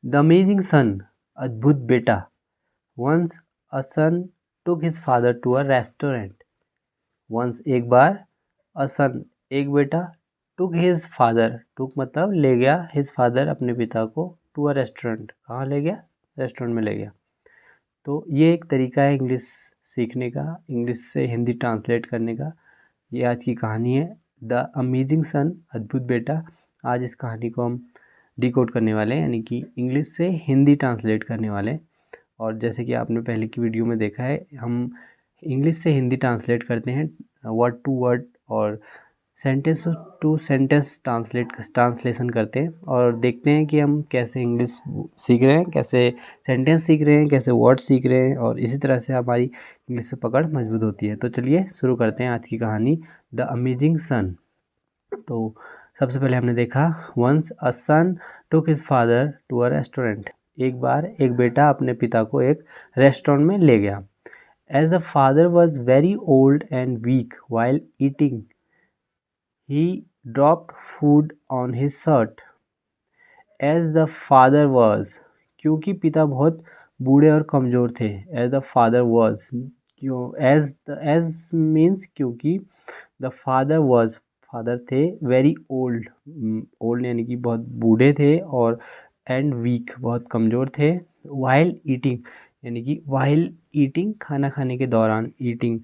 The amazing son, अद्भुत बेटा। Once a son took his father to a restaurant. Once एक बार, अ सन एक बेटा, टुक हिज फादर, टुक मतलब ले गया, हिज फादर अपने पिता को, टू अ रेस्टोरेंट, कहाँ ले गया, रेस्टोरेंट में ले गया। तो ये एक तरीका है इंग्लिश सीखने का, इंग्लिश से हिंदी ट्रांसलेट करने का। ये आज की कहानी है द अमेजिंग सन, अद्भुत बेटा। आज इस कहानी को हम डिकोड करने वाले हैं, यानी कि इंग्लिश से हिंदी ट्रांसलेट करने वाले हैं। और जैसे कि आपने पहले की वीडियो में देखा है, हम इंग्लिश से हिंदी ट्रांसलेट करते हैं वर्ड टू वर्ड और सेंटेंस टू सेंटेंस ट्रांसलेशन करते हैं, और देखते हैं कि हम कैसे इंग्लिश सीख रहे हैं, कैसे सेंटेंस सीख रहे हैं, कैसे वर्ड सीख रहे हैं, और इसी तरह से हमारी इंग्लिश से पकड़ मजबूत होती है। तो चलिए शुरू करते हैं आज की कहानी द अमेजिंग सन। तो सबसे पहले हमने देखा once a son took his father to a restaurant. एक बार एक बेटा अपने पिता को एक रेस्टोरेंट में ले गया। As the father was very old and weak while eating, he dropped food on his shirt. As the father was, क्योंकि पिता बहुत बूढ़े और कमज़ोर थे। As the father was, क्यों, as means क्योंकि, the father was, फादर थे, वेरी ओल्ड, ओल्ड यानी कि बहुत बूढ़े थे, और एंड वीक बहुत कमज़ोर थे। वाइल ईटिंग यानी कि वाइल ईटिंग खाना खाने के दौरान, ईटिंग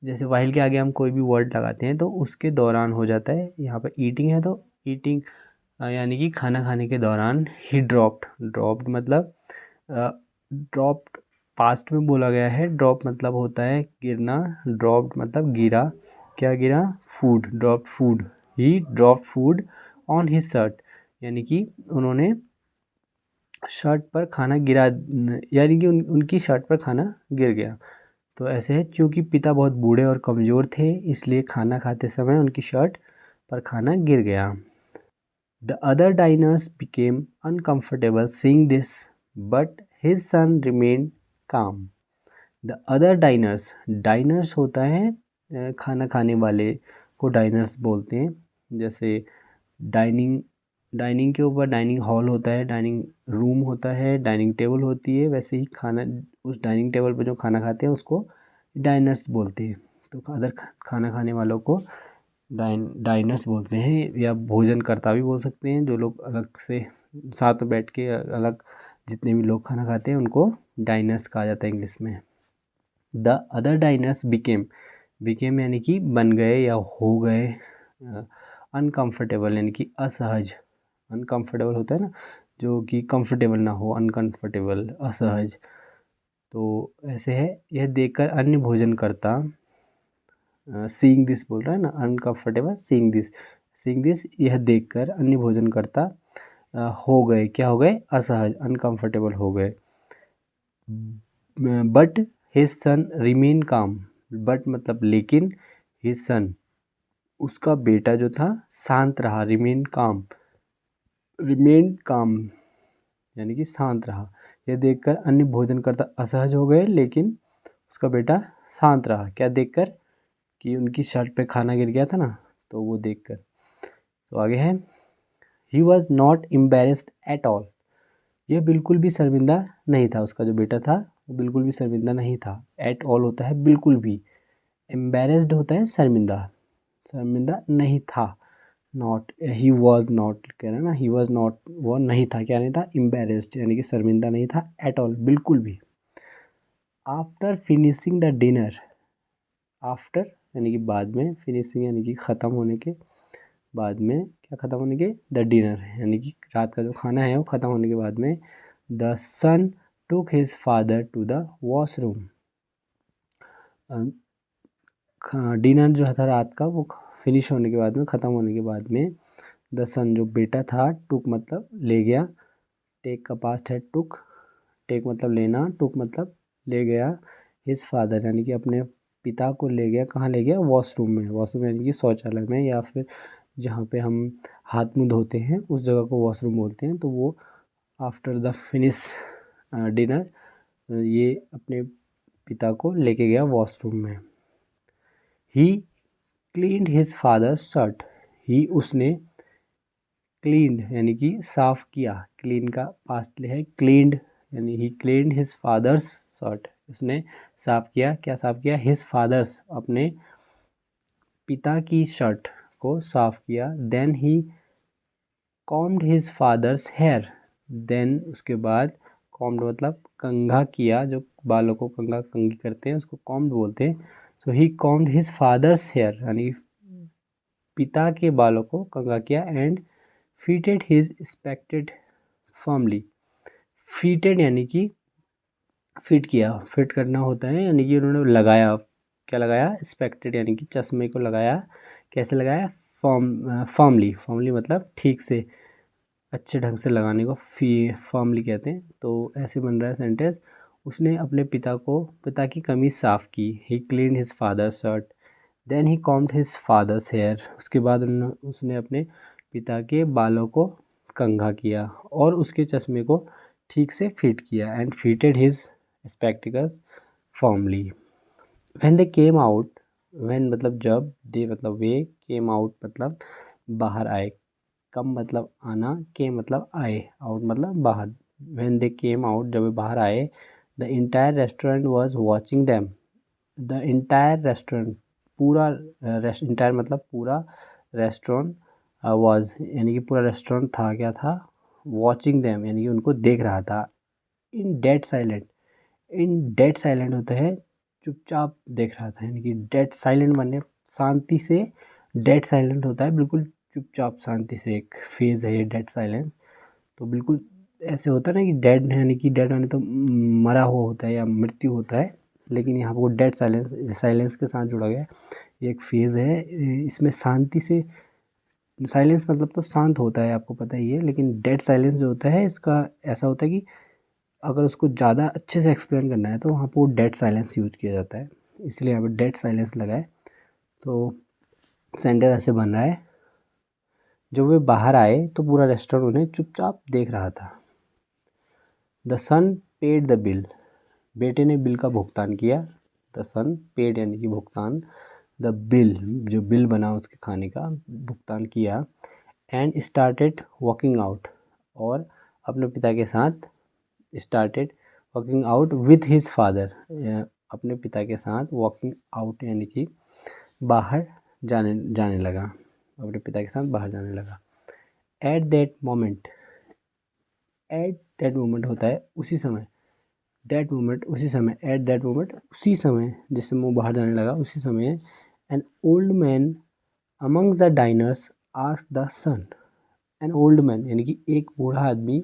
जैसे वाइल के आगे हम कोई भी वर्ड लगाते हैं तो उसके दौरान हो जाता है। यहाँ पर ईटिंग है तो ईटिंग यानी कि खाना खाने के दौरान ही ड्रॉप्ड, ड्रॉप्ड मतलब ड्रॉप्ड पास्ट में बोला गया है। ड्रॉप मतलब होता है गिरना, ड्रॉप्ड मतलब गिरा, क्या गिरा, food, dropped food, he dropped food on his shirt, यानी कि उन्होंने शर्ट पर खाना गिरा, यानी कि उनकी शर्ट पर खाना गिर गया। तो ऐसे है, चूँकि पिता बहुत बूढ़े और कमज़ोर थे इसलिए खाना खाते समय उनकी शर्ट पर खाना गिर गया। The other diners became uncomfortable seeing this, but his son remain काम। द अदर डाइनर्स, डाइनर्स होता है खाना खाने वाले को डाइनर्स बोलते हैं। जैसे डाइनिंग, डाइनिंग के ऊपर डाइनिंग हॉल होता है, डाइनिंग रूम होता है, डाइनिंग टेबल होती है, वैसे ही खाना, उस डाइनिंग टेबल पर जो खाना खाते हैं उसको डाइनर्स बोलते हैं। तो अदर खाना खाने वालों को डाइनर्स बोलते हैं, या भोजनकर्ता भी बोल सकते हैं। जो लोग अलग से साथ में बैठ के अलग, जितने भी लोग खाना खाते हैं उनको डाइनर्स कहा जाता है इंग्लिश में। The other diners became, became यानी कि बन गए या हो गए, अनकम्फर्टेबल यानी कि असहज, अनकम्फर्टेबल होता है ना, जो कि कंफर्टेबल ना हो, अनकम्फर्टेबल, असहज। तो ऐसे है, यह देखकर अन्य भोजनकर्ता, सीइंग दिस बोल रहा है ना, uncomfortable, seeing this, seeing this यह देखकर अन्य भोजनकर्ता हो गए, क्या हो गए, असहज, अनकम्फर्टेबल हो गए। बट हिज सन रिमेन काम, बट मतलब लेकिन, हिज सन उसका बेटा जो था शांत रहा, रिमेन काम, रिमेन काम यानी कि शांत रहा। यह देखकर अन्य भोजनकर्ता असहज हो गए, लेकिन उसका बेटा शांत रहा, क्या देखकर, कि उनकी शर्ट पे खाना गिर गया था ना, तो वो देखकर। तो आगे है, he was not embarrassed at all, यह बिल्कुल भी शर्मिंदा नहीं था, उसका जो बेटा था वो बिल्कुल भी शर्मिंदा नहीं था। एट ऑल होता है बिल्कुल भी, एम्बेरेस्ड होता है शर्मिंदा, शर्मिंदा नहीं था। नॉट, ही वॉज नॉट कह रहे हैं ना, ही वॉज नॉट, वो नहीं था, क्या नहीं था, एम्बेरेस्ड यानी कि शर्मिंदा नहीं था, एट ऑल बिल्कुल भी। After finishing the dinner, after यानी कि बाद में, फिनिशिंग यानी कि ख़त्म होने के बाद में, क्या ख़त्म होने के, द डिनर यानी कि रात का जो खाना है वो ख़त्म होने के बाद में, the son took his father to the washroom. Dinner जो था रात का वो फिनिश होने के बाद में, ख़त्म होने के बाद में, द सन जो बेटा था, टुक मतलब ले गया, टेक का पास्ट है टुक, टेक मतलब लेना, टुक मतलब ले गया, हिज फादर यानी कि अपने पिता को ले गया, कहाँ ले गया, वॉशरूम में, वॉशरूम यानी कि शौचालय में, या फिर जहाँ पे हम हाथ मुँह धोते हैं उस जगह को वॉशरूम बोलते हैं। तो वो आफ्टर द फिनिश डिनर ये अपने पिता को लेके गया वॉशरूम में। ही क्लीन्ड हिज फादर्स शर्ट, ही उसने क्लीन्ड यानी कि साफ किया, क्लीन का पास्ट है क्लीन्ड, यानी ही क्लीन्ड हिज फादर्स शर्ट, उसने साफ किया, क्या साफ किया, हिज फादर्स अपने पिता की शर्ट को साफ किया। Then he combed his father's hair, then उसके बाद कॉम्ड मतलब कंघा किया, जो बालों को कंघा कंघी करते हैं उसको कॉम्ड बोलते हैं। सो ही कॉम्ड हिज फादर्स हेयर यानी पिता के बालों को कंघा किया। एंड फीटेड हिज स्पेक्टेड फर्मली, फीटेड यानी कि फिट किया, फिट करना होता है यानी कि उन्होंने लगाया, क्या लगाया, स्पेक्टेड यानी कि चश्मे को लगाया, कैसे लगाया, फर्मली, फर्मली मतलब ठीक से, अच्छे ढंग से लगाने को फर्मली कहते हैं। तो ऐसे बन रहा है सेंटेंस, उसने अपने पिता की कमीज साफ की, ही clean his father's shirt, then he combed his father's hair, उसके बाद उसने अपने पिता के बालों को कंघा किया और उसके चश्मे को ठीक से फिट किया। And fitted his spectacles formally. When they came out, when मतलब जब, दे मतलब वे, केम आउट मतलब बाहर आए, कम मतलब आना, के मतलब आए, आउट मतलब बाहर। व्हेन दे केम आउट जब वे बाहर आए, the entire restaurant was watching them, the entire restaurant पूरा, इंटायर मतलब पूरा, रेस्टोरेंट वाज यानी कि पूरा रेस्टोरेंट था, क्या था, वॉचिंग देम यानी कि उनको देख रहा था। इन डेड साइलेंट, इन डेड साइलेंट होता है चुपचाप देख रहा था, यानी कि डेड साइलेंट माने शांति से, डेड साइलेंट होता है बिल्कुल चुपचाप शांति से, एक फेज़ है ये डेड साइलेंस। तो बिल्कुल ऐसे होता है ना कि डेड यानी कि डेड माने तो मरा हुआ होता है या मृत्यु होता है, लेकिन यहाँ पर डेड साइलेंस, साइलेंस के साथ जुड़ा गया है, ये एक फेज़ है, इसमें शांति से, साइलेंस मतलब तो शांत होता है आपको पता ही है, लेकिन डेड साइलेंस जो होता है इसका ऐसा होता है कि अगर उसको ज़्यादा अच्छे से एक्सप्लेन करना है तो वहाँ पर वो डेड साइलेंस यूज किया जाता है, इसलिए यहाँ पर डेड साइलेंस लगा है। तो सेंटेंस ऐसे बन रहा है, जब वे बाहर आए तो पूरा रेस्टोरेंट उन्हें चुपचाप देख रहा था। The son paid the bill, बेटे ने बिल का भुगतान किया, द सन पेड यानी कि भुगतान, द बिल जो बिल बना उसके खाने का भुगतान किया। एंड स्टार्टेड वॉकिंग आउट, और अपने पिता के साथ, started walking out with his father, अपने पिता के साथ वॉकिंग आउट यानी कि बाहर जाने लगा, अपने पिता के साथ बाहर जाने लगा। At that moment, at that moment होता है उसी समय, दैट मोमेंट उसी समय, एट दैट मोमेंट उसी समय जिस समय वो बाहर जाने लगा उसी समय, an old man amongst the diners asked the son, an old man यानी कि एक बूढ़ा आदमी,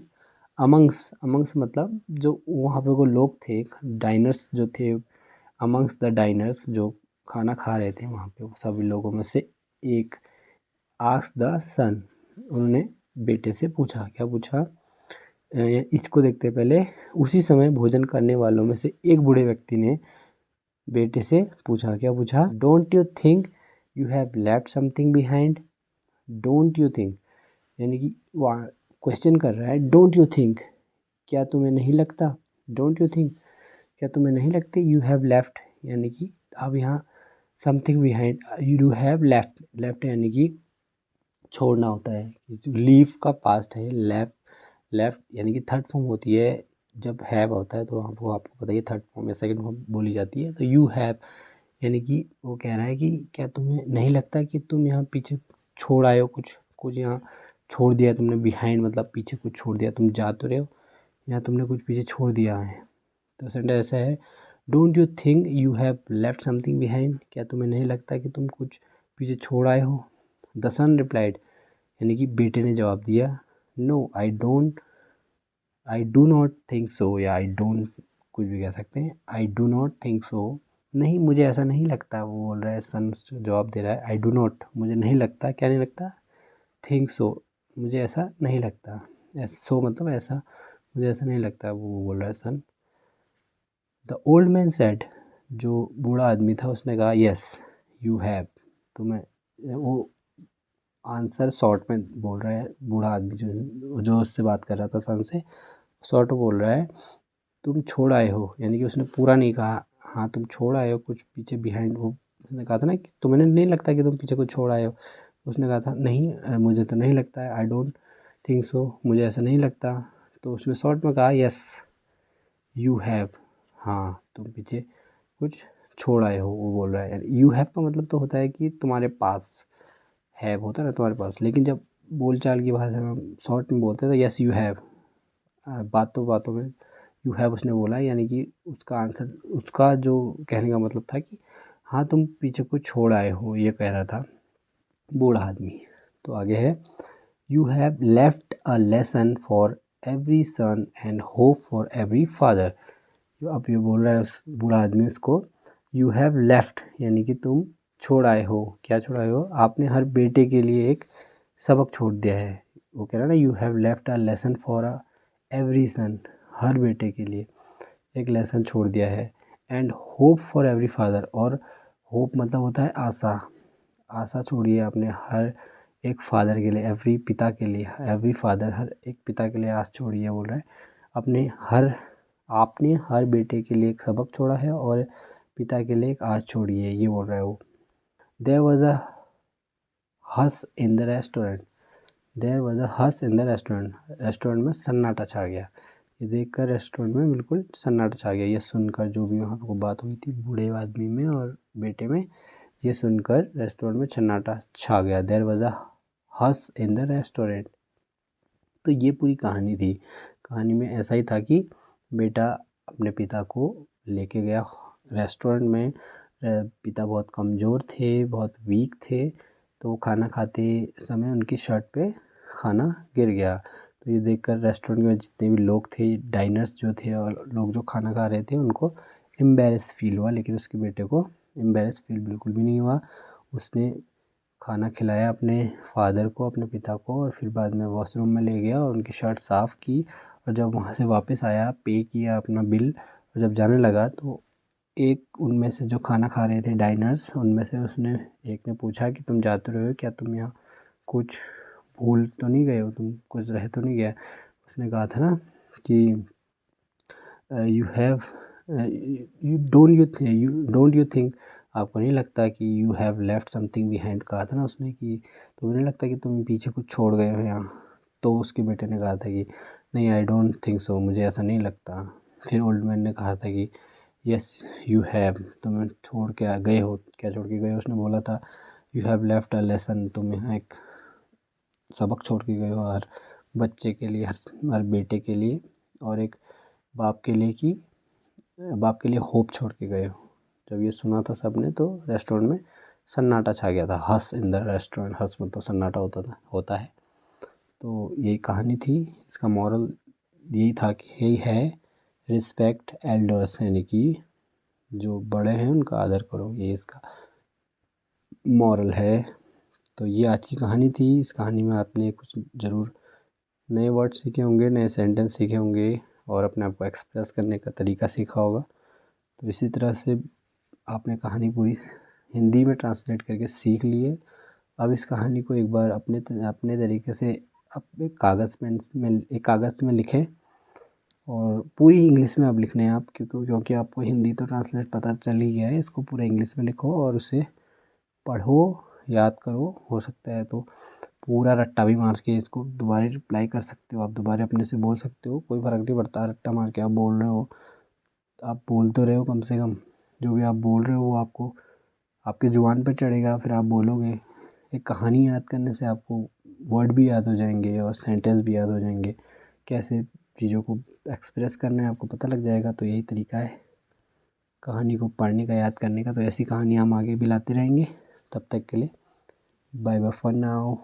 अमंग्स, अमंग्स मतलब जो वहाँ पे को लोग थे, डाइनर्स जो थे, अमंग्स द डाइनर्स जो खाना खा रहे थे वहाँ पे, वो सभी लोगों में से एक, आस्क्ड द सन, उन्होंने बेटे से पूछा, क्या पूछा, इसको देखते पहले, उसी समय भोजन करने वालों में से एक बूढ़े व्यक्ति ने बेटे से पूछा, क्या पूछा, don't you think you have left something behind, don't you think यानी कि वहाँ क्वेश्चन कर रहा है, डोंट यू थिंक क्या तुम्हें नहीं लगता, डोंट यू थिंक क्या तुम्हें नहीं लगती, यू हैव लेफ्ट यानी कि अब यहाँ something behind, you have left, left यानी कि छोड़ना होता है, लीव का पास्ट है, लेफ्ट, लेफ्ट यानी कि थर्ड फॉर्म होती है, जब हैव होता है तो वहाँ पर आपको पता है थर्ड फॉर्म या सेकंड फॉर्म बोली जाती है। तो यू हैव यानी कि वो कह रहा है कि क्या तुम्हें नहीं लगता कि तुम यहाँ पीछे छोड़ आए हो, कुछ कुछ यहाँ छोड़ दिया तुमने, बिहाइंड मतलब पीछे कुछ छोड़ दिया, तुम जा तो रहे हो, यहाँ तुमने कुछ पीछे छोड़ दिया है। तो सेंटेंस ऐसा है, don't you think you have left something behind, क्या तुम्हें नहीं लगता कि तुम कुछ पीछे छोड़ आए हो। द सन रिप्लाइड यानी कि बेटे ने जवाब दिया, no I do not think so, या आई डोंट कुछ भी कह सकते हैं, I do not think so, नहीं मुझे ऐसा नहीं लगता, वो बोल रहा है, सन जवाब दे रहा है, आई डू नॉट मुझे नहीं लगता, क्या नहीं लगता, थिंक सो मुझे ऐसा नहीं लगता, सो मतलब ऐसा, मुझे ऐसा नहीं लगता, वो बोल रहा है सन। द ओल्ड मैन सेड, जो बूढ़ा आदमी था उसने कहा, यस यू हैव, तो मैं, वो आंसर शॉर्ट में बोल रहा है बूढ़ा आदमी, जो उससे बात कर रहा था सन से, शॉर्ट में बोल रहा है, तुम छोड़ आए हो, यानी कि उसने पूरा नहीं कहा, हाँ तुम छोड़ आए हो कुछ पीछे बिहाइंड, वो उसने कहा था ना कि तुम्हें नहीं लगता कि तुम पीछे कुछ छोड़ आए हो, उसने कहा था नहीं मुझे तो नहीं लगता है, आई डोंट थिंक सो, मुझे ऐसा नहीं लगता। तो उसने शॉर्ट में कहा यस यू हैव, हाँ तुम पीछे कुछ छोड़ आए हो, वो बोल रहा है। यू हैव का मतलब तो होता है कि तुम्हारे पास, हैव होता है ना तुम्हारे पास, लेकिन जब बोलचाल की भाषा में शॉर्ट में बोलते हैं तो यस यू हैव, बातों बातों में यू हैव उसने बोला, यानी कि उसका आंसर, उसका जो कहने का मतलब था कि हाँ तुम पीछे कुछ छोड़ आए हो, ये कह रहा था बूढ़ा आदमी। तो आगे है you have left a lesson for every son and hope for every father. अब ये बोल रहा है उस बूढ़ा आदमी उसको, यू हैव लेफ्ट यानी कि तुम छोड़ आए हो, क्या छोड़ आए हो, आपने हर बेटे के लिए एक सबक छोड़ दिया है। वो कह रहा है ना you have left a lesson for a every son, हर बेटे के लिए एक लेसन छोड़ दिया है। And hope for every father, और होप मतलब होता है आशा, आशा छोड़ी है आपने हर एक फादर के लिए, एवरी पिता के लिए, एवरी फादर हर एक पिता के लिए आस छोड़ी है, बोल रहा है अपने हर, आपने हर बेटे के लिए एक सबक छोड़ा है और पिता के लिए एक आस छोड़ी है, ये बोल रहा है वो। There was a hush in the restaurant, there was a hush in the restaurant, restaurant में सन्नाटा छा गया। ये देखकर रेस्टोरेंट में बिल्कुल सन्नाटा छा गया, ये सुनकर जो भी वहाँ पर बात हुई थी बूढ़े आदमी में और बेटे में, ये सुनकर रेस्टोरेंट में सन्नाटा छा गया। There was a hush in the restaurant. तो ये पूरी कहानी थी। कहानी में ऐसा ही था कि बेटा अपने पिता को लेके गया रेस्टोरेंट में, पिता बहुत कमज़ोर थे, बहुत वीक थे, तो वो खाना खाते समय उनकी शर्ट पे खाना गिर गया। तो ये देखकर रेस्टोरेंट में जितने भी लोग थे, डाइनर्स जो थे और लोग जो खाना खा रहे थे, उनको एम्बेरस फील हुआ, लेकिन उसके बेटे को एम्बेरस फील बिल्कुल भी नहीं हुआ। उसने खाना खिलाया अपने फादर को, अपने पिता को, और फिर बाद में वॉशरूम में ले गया और उनकी शर्ट साफ़ की, और जब वहाँ से वापस आया, पे किया अपना बिल, और जब जाने लगा तो एक उनमें से जो खाना खा रहे थे डाइनर्स, उनमें से उसने एक ने पूछा कि तुम जाते रहे हो क्या, तुम यहाँ कुछ भूल तो नहीं गए हो, तुम कुछ रह तो नहीं गया। उसने कहा था ना कि you have don't you think, आपको नहीं लगता कि you have left something behind, कहा था ना उसने कि तुम्हें नहीं लगता कि तुम पीछे कुछ छोड़ गए हो यहाँ। तो उसके बेटे ने कहा था कि नहीं आई डोंट थिंक सो, मुझे ऐसा नहीं लगता। फिर ओल्ड मैन ने कहा था कि यस यू हैव, तुम छोड़ के गए हो, क्या छोड़ के गए हो, उसने बोला था you have left a lesson, तुम यहाँ एक सबक छोड़ के गए हो हर बच्चे के लिए, हर बेटे के लिए, और एक बाप के लिए कि बाप के लिए होप छोड़ के गए हो। जब ये सुना था सबने तो रेस्टोरेंट में सन्नाटा छा गया था। हस इन द रेस्टोरेंट, हस मतलब सन्नाटा होता है। तो यही कहानी थी। इसका मॉरल यही था कि यही है, रिस्पेक्ट एल्डर्स, यानी कि जो बड़े हैं उनका आदर करो, ये इसका मॉरल है। तो ये आज की कहानी थी। इस कहानी में आपने कुछ ज़रूर नए वर्ड सीखे होंगे, नए सेंटेंस सीखे होंगे, और अपने आप को एक्सप्रेस करने का तरीका सीखा होगा। तो इसी तरह से आपने कहानी पूरी हिंदी में ट्रांसलेट करके सीख लिए। अब इस कहानी को एक बार अपने तरीके से अपने कागज़ में लिखें, और पूरी इंग्लिश में अब लिखने हैं आप, क्योंकि आपको हिंदी तो ट्रांसलेट पता चल ही गया है, इसको पूरा इंग्लिश में लिखो और उसे पढ़ो, याद करो। हो सकता है तो पूरा रट्टा भी मार के इसको दोबारा रिप्लाई कर सकते हो, आप दोबारा अपने से बोल सकते हो, कोई फ़र्क नहीं पड़ता। रट्टा मार के आप बोल रहे हो, आप बोल तो रहे हो, कम से कम जो भी आप बोल रहे हो वो आपको आपके ज़ुबान पर चढ़ेगा, फिर आप बोलोगे। एक कहानी याद करने से आपको वर्ड भी याद हो जाएंगे और सेंटेंस भी याद हो जाएंगे, कैसे चीज़ों को एक्सप्रेस करना है आपको पता लग जाएगा। तो यही तरीका है कहानी को पढ़ने का, याद करने का। तो ऐसी कहानी हम आगे भी लाते रहेंगे। तब तक के लिए बाय बाय फॉर नाउ।